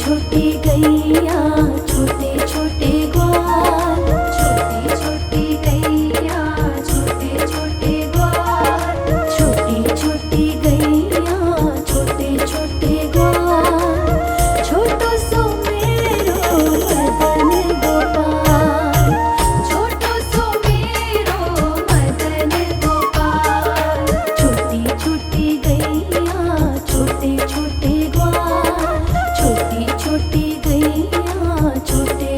छोटी गैया छोटे छोटे ग्वाल, छोटी छोटी गैया छोटे छोटे ग्वाल, छोटी छोटी गैया छोटे छोटे ग्वाल, छोटो सो मेरो मदन गोपाल, छोटो सो मेरो मदन गोपाल, छोटी छोटी गैया छोटे छोटे ग्वाल, छोटी छोटी गैया छोटे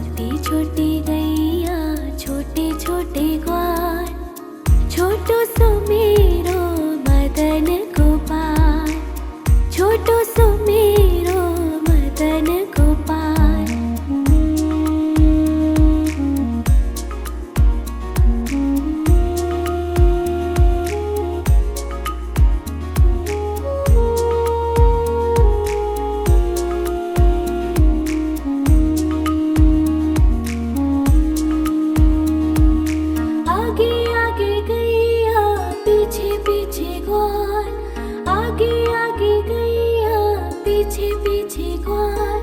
छोटी छोटी गैया छोटे छोटे ग्वाल, छोटो सो मेरो मदन गोपाल, छोटो सो मेरो मदन गोपाल। आगे आगे गैया पीछे पीछे ग्वाल, आगे आगे गैया पीछे पीछे ग्वाल,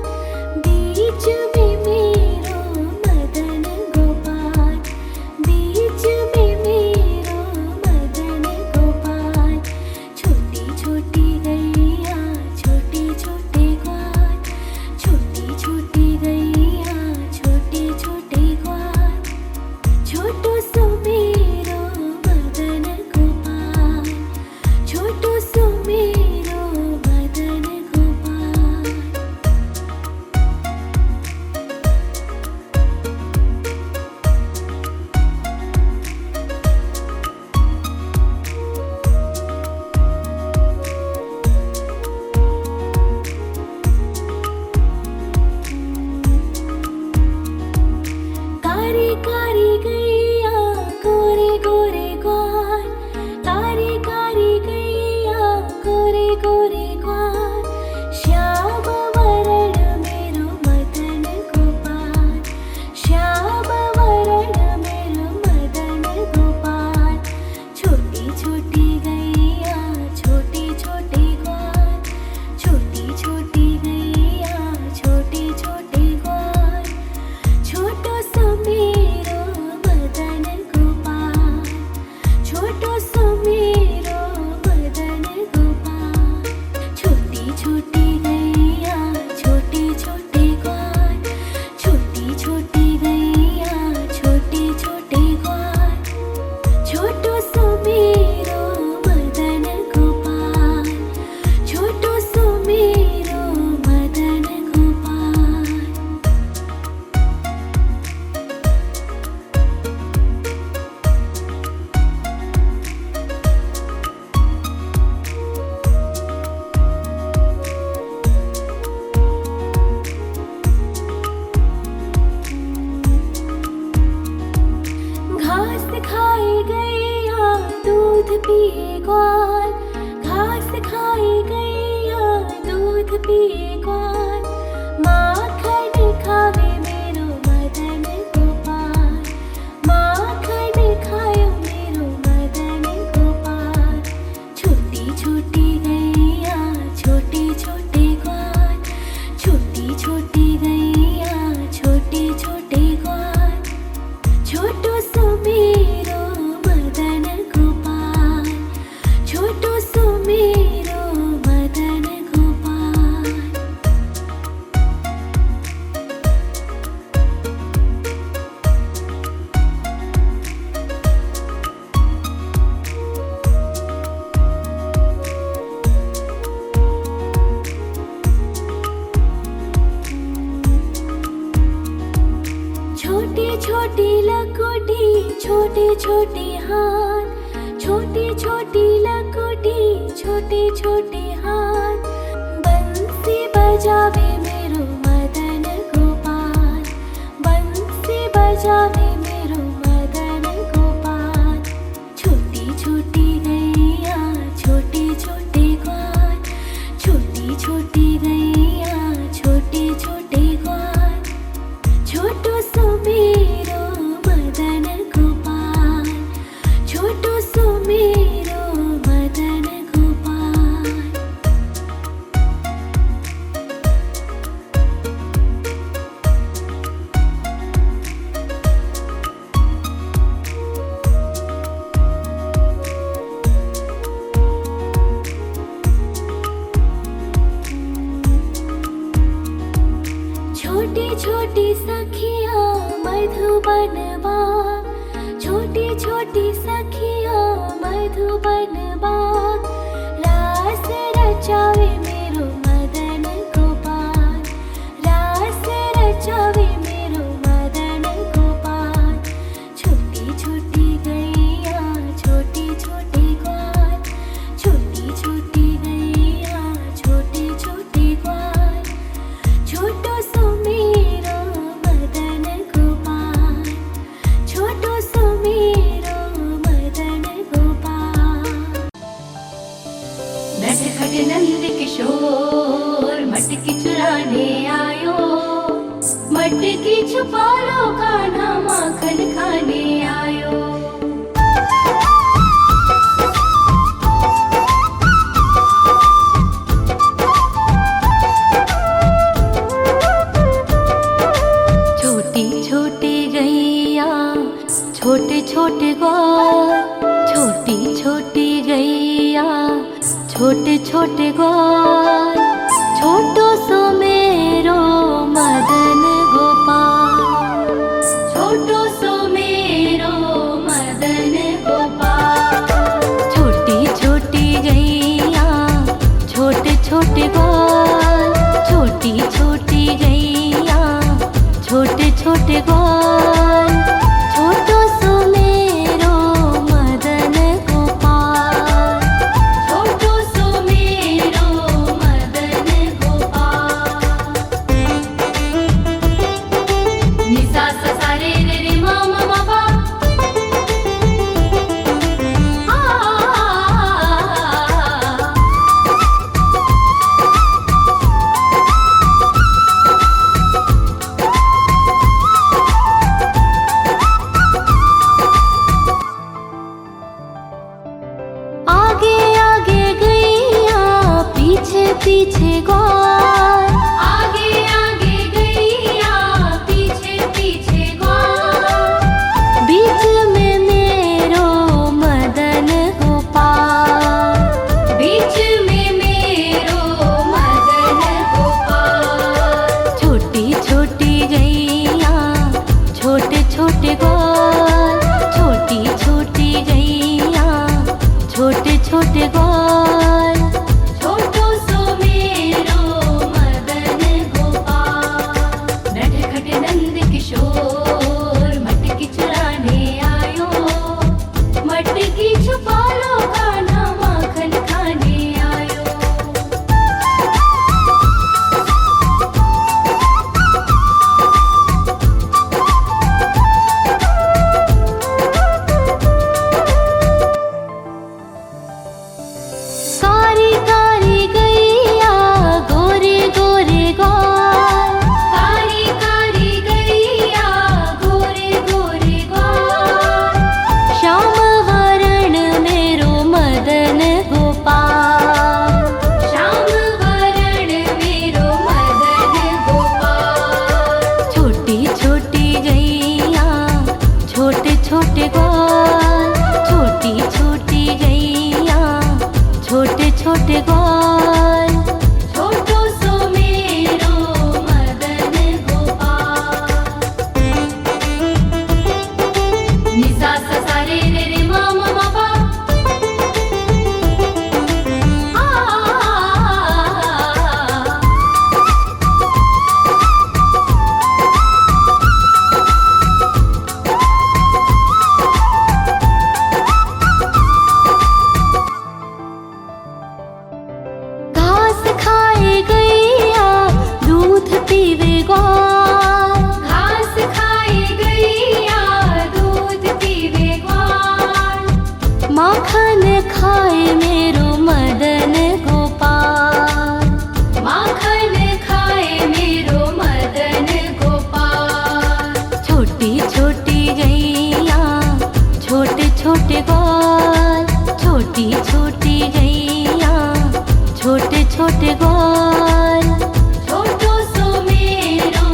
बीच में मेरो मदन गोपाल, बीच में मेरो मदन गोपाल। छोटी छोटी गैया छोटे छोटे ग्वाल, छोटी छोटी गैया छोटे छोटे ग्वाल, छोटो सो मेरो मदन गोपाल, छोटो सो मेरो मदन गोपाल। कारी कारी गैया गोरे गोरे ग्वाल, कारी कारी गैया गोरे गोरे ग्वाल, श्याम वरण मेरो मदन गोपाल, श्याम वरण मेरो मदन गोपाल। छोटी छोटी गैया छोटे छोटे ग्वाल, छोटी छोटी गैया छोटे छोटे ग्वाल, छोटो सो मेरो मदन गोपाल, छोटो सो मेरो मदन गोपाल। छोटी छोटी गैया छोटे छोटे ग्वाल, छोटी छोटी गैया छोटे छोटे ग्वाल, छोटो सो मेरो मदन गोपाल, छोटो सो मेरो मदन गोपाल। घास खाए गैया दूध पिए ग्वाल, घास खाए गैया दूध पिए ग्वाल, माखन खावे मेरो मदन गोपाल, माखन खायो मेरो मदन गोपाल। छोटी छोटी गैया छोटे छोटे ग्वाल, छोटी छोटी गैया छोटे छोटे ग्वाल, छोटो सो मेरो मदन गोपाल, छोटो सो मेरो मदन गोपाल। छोटी छोटी लकोटी छोटे छोटे हाथ, छोटी छोटी लकोटी छोटे छोटे हाथ, बंसी बजावे मेरो मदन गोपाल, बंसी बजावे मेरो मदन गोपाल। छोटी छोटी गैया छोटे छोटे ग्वाल, छोटी छोटी गैया छोटे छोटे ग्वाल, छोटो सो मेरो मदन गोपाल, छोटो सो मेरो मदन गोपाल। छोटी छोटी सखिया मधुबन बाग, छोटी छोटी सखिया मधुबन बाग, रास रचावे मेरो मदन गोपाल, रास रचावे मेरो छोटी छोटी गैया छोटे छोटे ग्वाल, छोटी छोटी गैया छोटे छोटे ग्वाल, छोटो सो मेरो मदन गोपाल, छोटो सो मेरो मदन गोपाल। छोटी छोटी गैया छोटे छोटे ग्वाल, छोटी छोटी गैया छोटे छोटे ग्वाल, छोटो सो मेरो मदन गोपाल, छोटो सो मेरो मदन गोपाल। नि सा सा सा रे रे रे मा मा मा पा, आगे आगे गैया पीछे पीछे ग्वाल, आगे आगे गैया पीछे पीछे ग्वाल, बीच में मेरो मदन गोपाल, बीच में मेरो मदन गोपाल। छोटी छोटी गैया छोटे छोटे ग्वाल, छोटी छोटी गैया छोटे छोटे ग्वाल, छोटो सो मेरो मदन गोपाल। नटखट नंद किशोर मटकी चुराने आयो, मटकी छुपा लो कान्हा माखन खाने आयो। कारी कारी गैया गोरे गोरे ग्वाल, कारी कारी गैया गोरे गोरे ग्वाल, श्याम वरण मेरो मदन गोपाल, श्याम वरण मेरो मदन गोपाल। छोटी छोटी गैया छोटे छोटे ग्वाल, छोटी छोटी गैया छोटे छोटे ग्वाल, छोटो सो मेरो मदन गोपाल। नि सा सा सा रे रे रे मा मा मा पा, घास खाए गैया दूध पीवे ग्वाल, घास खाए गैया दूध पीवे ग्वाल, माखन खाए मेरो मदन गोपाल, माखन खाए मेरो मदन गोपाल। छोटी छोटी गैया छोटे छोटे ग्वाल, छोटी छोटी गैया छोटे छोटे ग्वाल, छोटो सो मेरो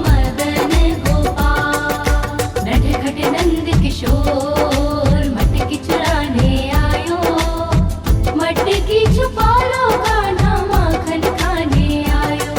मदन गोपाल। नटखट नंद किशोर मटकी चुराने आयो, मटकी छुपा लो कान्हा माखन खाने आयो।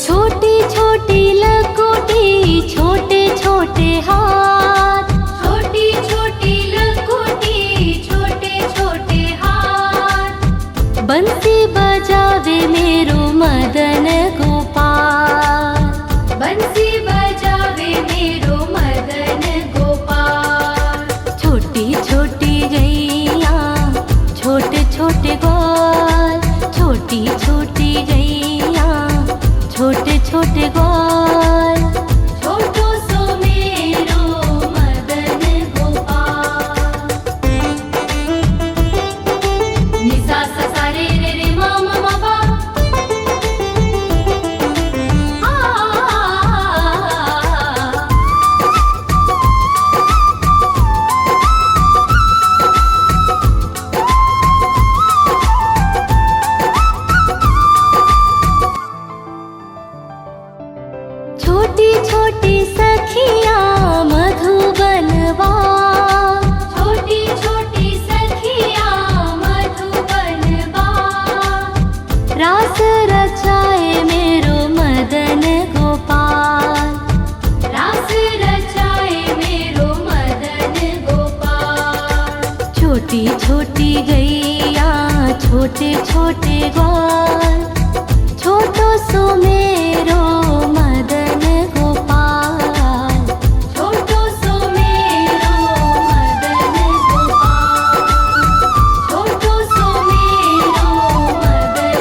छोटी छोटी लकोटी छोटे छोटे हाथ, छोटी छोटी लकोटी छोटे छोटे हाथ, बंसी बजावे मेरो मदन गोपाल, बंसी बजावे मेरो मदन गोपाल। छोटी छोटी गैया छोटे छोटे ग्वाल, छोटी छोटी गैया छोटे छोटे ग्वाल, छोटो सो मेरो मदन गोपाल। नि सा सा सा रे रे रे मा मा मा पा, छोटी गैया छोटे छोटे ग्वाल, छोटो सो मेरो मदन गोपाल, छोटो सो मेरो मदन गोपाल, छोटो सो मेरो मदन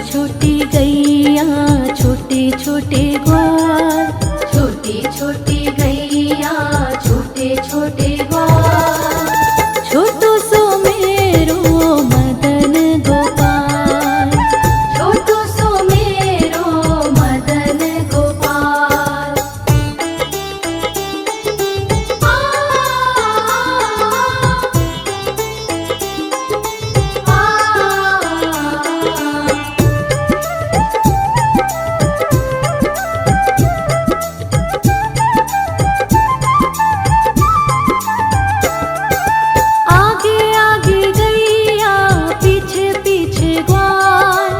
छोटी गैया छोटे छोटे ग्वाल, छोटी छोटी गैया छोटे छोटे ग्वाल, छोटो सो मेरो मदन गोपाल, छोटो सो मेरो मदन गोपाल। आगे आगे गैया पीछे पीछे ग्वाल,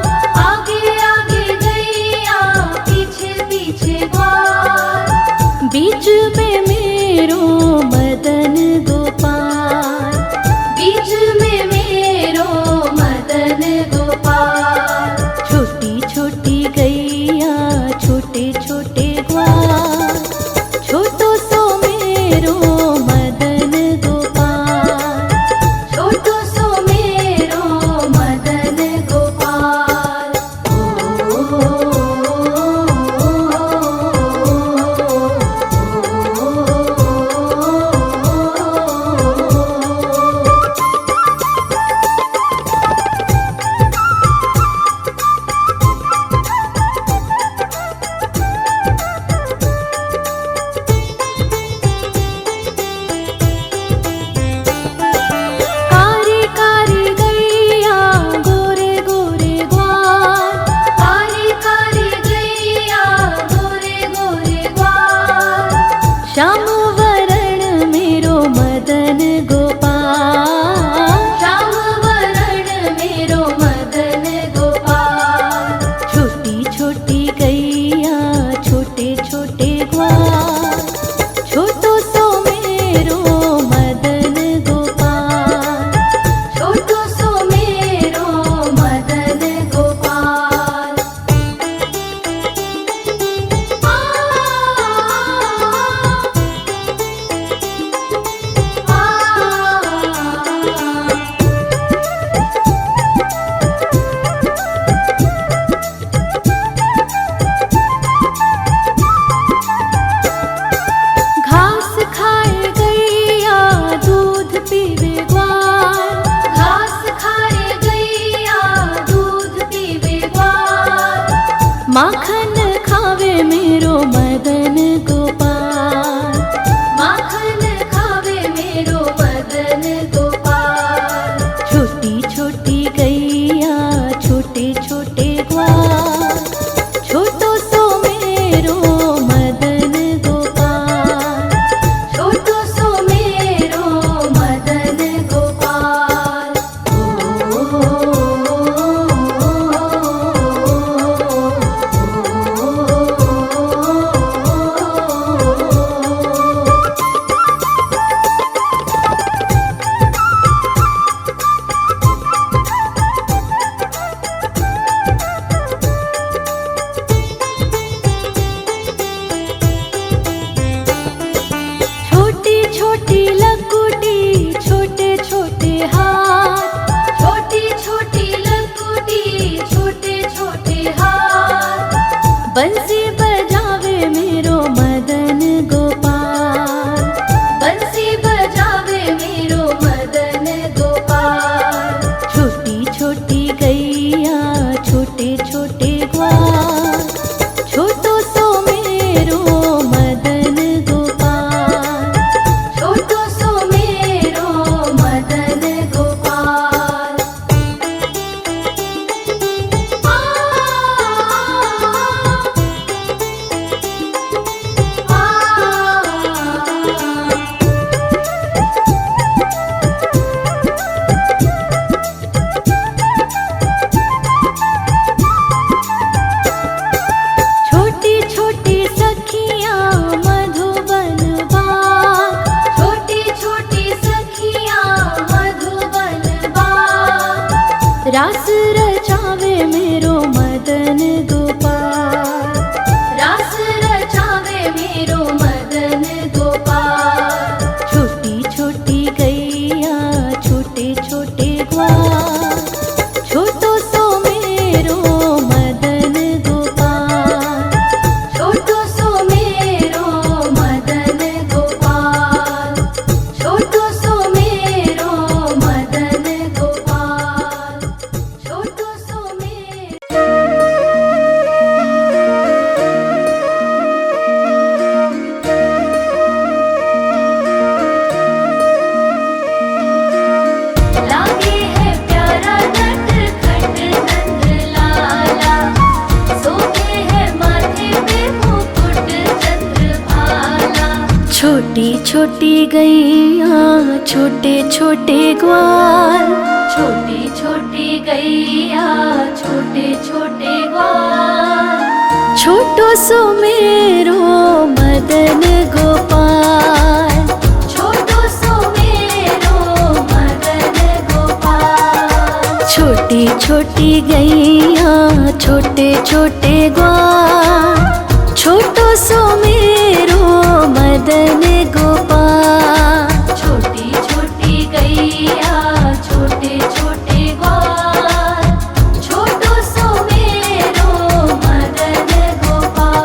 आगे आगे गैया पीछे पीछे ग्वाल, बीच में मेरो मदन गोपाल, बीच में मेरो मदन गोपाल। छोटी छोटी गैया छोटे छोटे ग्वाल, छोटो सो मेरो मदन गोपाल, छोटो सो मेरो मदन गोपाल। कारी कारी गैया गोरे गोरे ग्वाल, कारी कारी गैया गोरे गोरे ग्वाल, श्याम वरण मेरो मदन गोपाल, श्याम वरण मेरो मदन गोपाल। छोटी छोटी गैया छोटे छोटे ग्वाल, छोटो सो मेरो मदन गोपाल, छोटो सो मेरो मदन गोपाल। घास खाए गैया दूध पीवे ग्वाल, घास खाए गैया दूध पीवे ग्वाल, माखन खावे मेरो मदन गोपाल, माखन खावे मेरो मदन गोपाल। छोटी छोटी गैया छोटे छोटे ग्वाल, छोटो सो मेरो मदन गोपाल, छोटो सो मेरो मदन गोपाल। छोटी छोटी लकुटी छोटे छोटे हाथ, छोटी छोटी लकुटी छोटे छोटे हाथ, बंसी बजावे मेरो मदन गोपाल, बंसी बजावे मेरो मदन गोपाल। छोटी छोटी गैया छोटे छोटे ग्वाल, छोटो सो मेरो मदन गोपाल, छोटो सो मेरो मदन गोपाल। रास रचावे मेरो मदन गोपाल, रास रचावे मेरो मदन गोपाल। छोटी छोटी गैया छोटे छोटे ग्वाल, छोटो सो मेरो मदन गोपाल, छोटो सो मेरो मदन गोपाल, छोटो सो मेरो मदन गोपाल, छोटो सो मेरो। लागे है प्यारा नटखट नंद लाला, सोते है माथे पे मुकुट चंद्रभाला। छोटी छोटी गैया छोटे छोटे ग्वाल, छोटी छोटी गैया छोटे छोटे ग्वाल, छोटो सो मेरो मदन गोपाल, छोटो सो मेरो मदन गोपाल। छोटी छोटी गैया छोटे छोटे ग्वाल, छोटो सो मेरो मदन गोपाल। छोटी छोटी गैया छोटे छोटे ग्वाल, छोटो सो मेरो मदन गोपाल।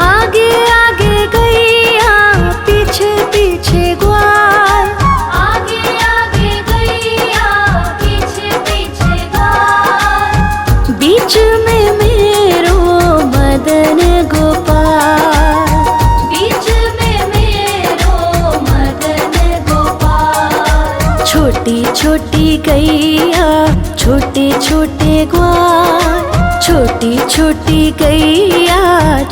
आगे आगे गैया पीछे पीछे ग्वाल, आगे आगे गैया पीछे पीछे ग्वाल। बीच में मेरो मदन गोपाल, बीच में मेरो मदन गोपाल। छोटी छोटी गैया छोटे छोटे ग्वाल, छोटी छोटी गैया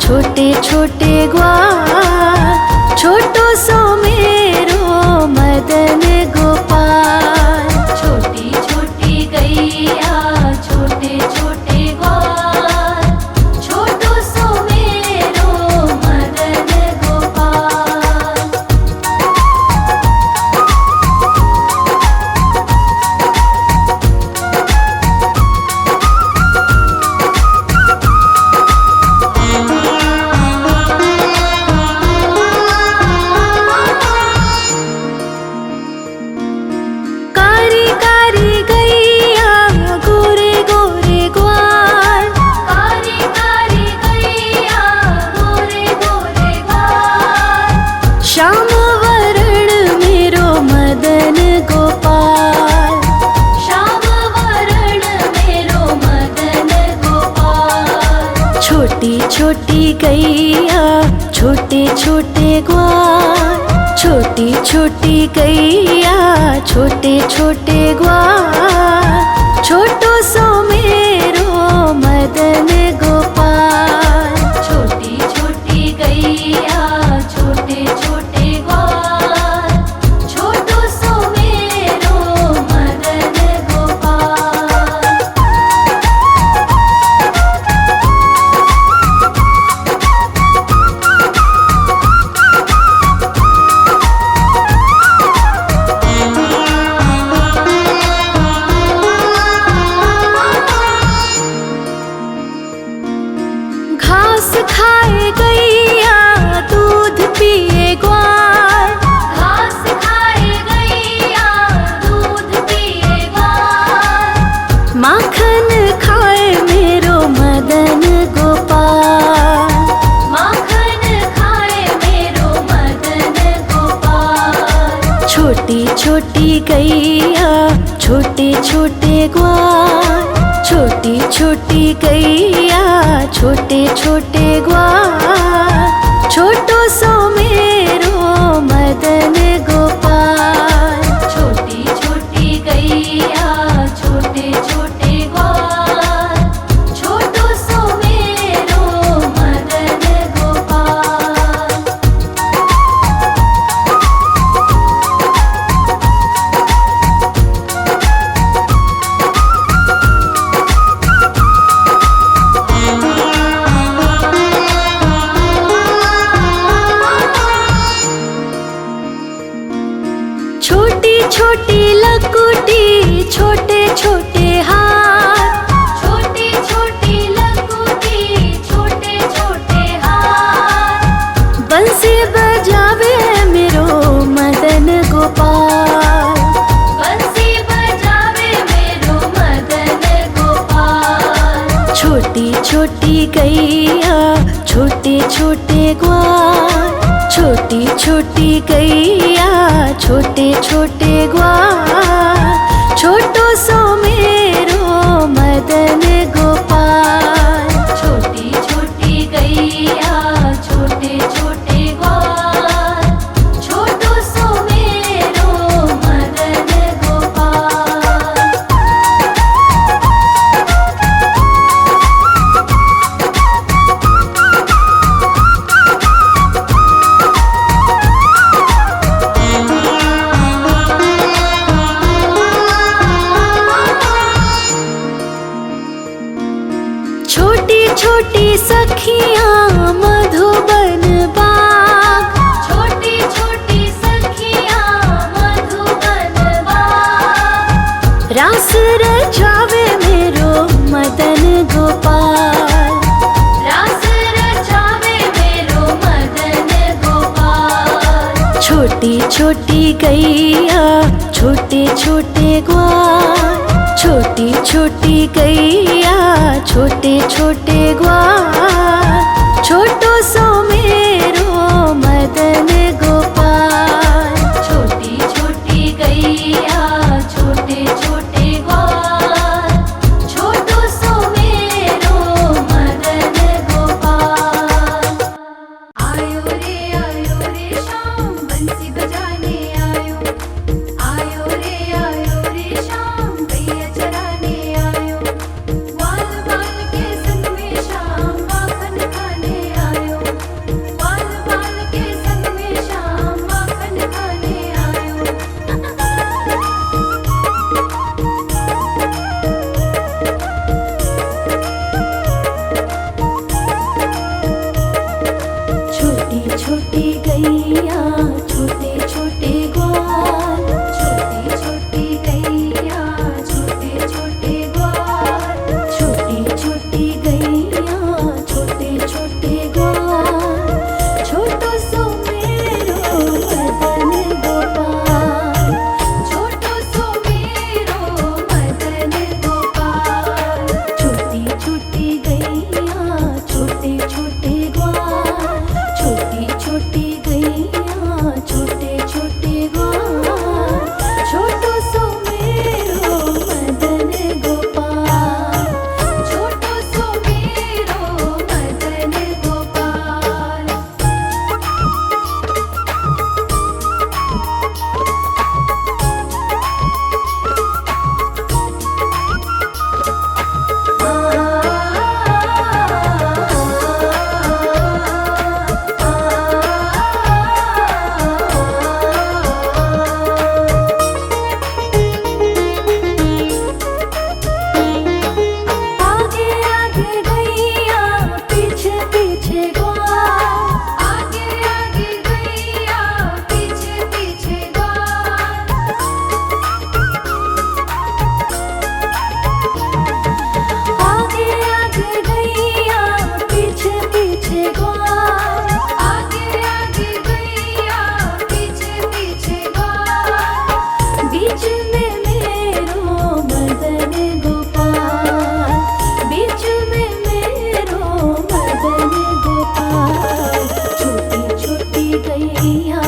छोटे छोटे ग्वाल, छोटो सो मेरो मदन गोपाल। छोटी छोटी गैया छोटे छोटे ग्वाल, छोटो सो मेरो मदन गोपाल। कारी कारी गैया गोरे गोरे ग्वाल, कारी कारी गैया गोरे गोरे ग्वाल। श्याम वरण मेरो मदन गोपाल, श्याम वरण मेरो मदन गोपाल। छोटी छोटी गैया छोटे छोटे ग्वाल, छोटी छोटी गैया छोटे छोटे ग्वाल, छोटो सो मेरो मदन गोपाल। छोटी छोटी गैया छोटे छोटे ग्वाल, छोटो सो मेरो मदन गोपाल। घास खाए गैया दूध पिए ग्वाल, घास खाए गैया दूध पिए ग्वाल। माखन खाए मेरो मदन गोपाल, माखन खाए मेरो मदन गोपाल। छोटी छोटी गैया छोटे छोटे ग्वाल, छोटी छोटी गैया छोटे छोटे ग्वाल, छोटो सो मेरो मदन गोपाल। छोटी छोटी गैया छोटे छोटे ग्वाल, छोटो सो मेरो मदन गोपाल। छोटे छोटे हाथ, छोटी छोटी लघुटी, छोटे छोटे हाथ। बंसी बजावे मेरो मदन गोपाल, बंसी बजावे मेरो मदन गोपाल। छोटी छोटी गैया छोटे छोटे ग्वाल, छोटी छोटी गैया छोटे छोटे ग्वाल। छोटो सो मेरो मदन गोपाल, छोटी छोटी गैया छोटे छोटे ग्वाल। छोटो सो मेरो मदन गोपाल। छोटी छोटी सखियाँ मधुबन बाग, छोटी छोटी सखियाँ मधुबन बाग। रास रचावे मेरो मदन गोपाल, रास रचावे मेरो मदन गोपाल। छोटी छोटी गैया छोटे छोटे ग्वाल, छोटी छोटी गैया छोटे छोटे ग्वाल। छोटो सो मेरो मदन गोपाल, छोटी छोटी गैया छोटे छोटे ग्वाल। छोटो सो मेरो मदन गोपाल। आयो रे शाम बंसी बजाने आयो। आयो रे शाम गैया चराने आयो। ग्वाल बाल के संग में शाम माखन खाने आयो। ग्वाल बाल के संग में शाम माखन खाने आयो। छोटी छोटी गैया छोटे छोटे ग्वाल, छोटी छोटी गैया छोटे छोटे ग्वाल। छोटी छोटी गैया छोटे छोटे ग्वाल। छोटो सो मेरो मदन गोपाल, छोटो सो मेरो मदन गोपाल। छोटी छोटी गैया छोटे छोटे ग्वाल, छोटी छोटी गैया छोटे छोटे ग्वाल। छोटो सो मेरो मदन गोपाल, छोटो सो मेरो मदन गोपाल। आगे आगे गैया पीछे पीछे ग्वाल, आगे आगे गैया पीछे पीछे ग्वाल। आगे आगे गैया पीछे पीछे ग्वाल। आगे आगे गैया पीछे पीछे ग्वाल। बीच में मेरो मदन गोपाल, बीच में मेरो मदन गोपाल। छोटी छोटी गैया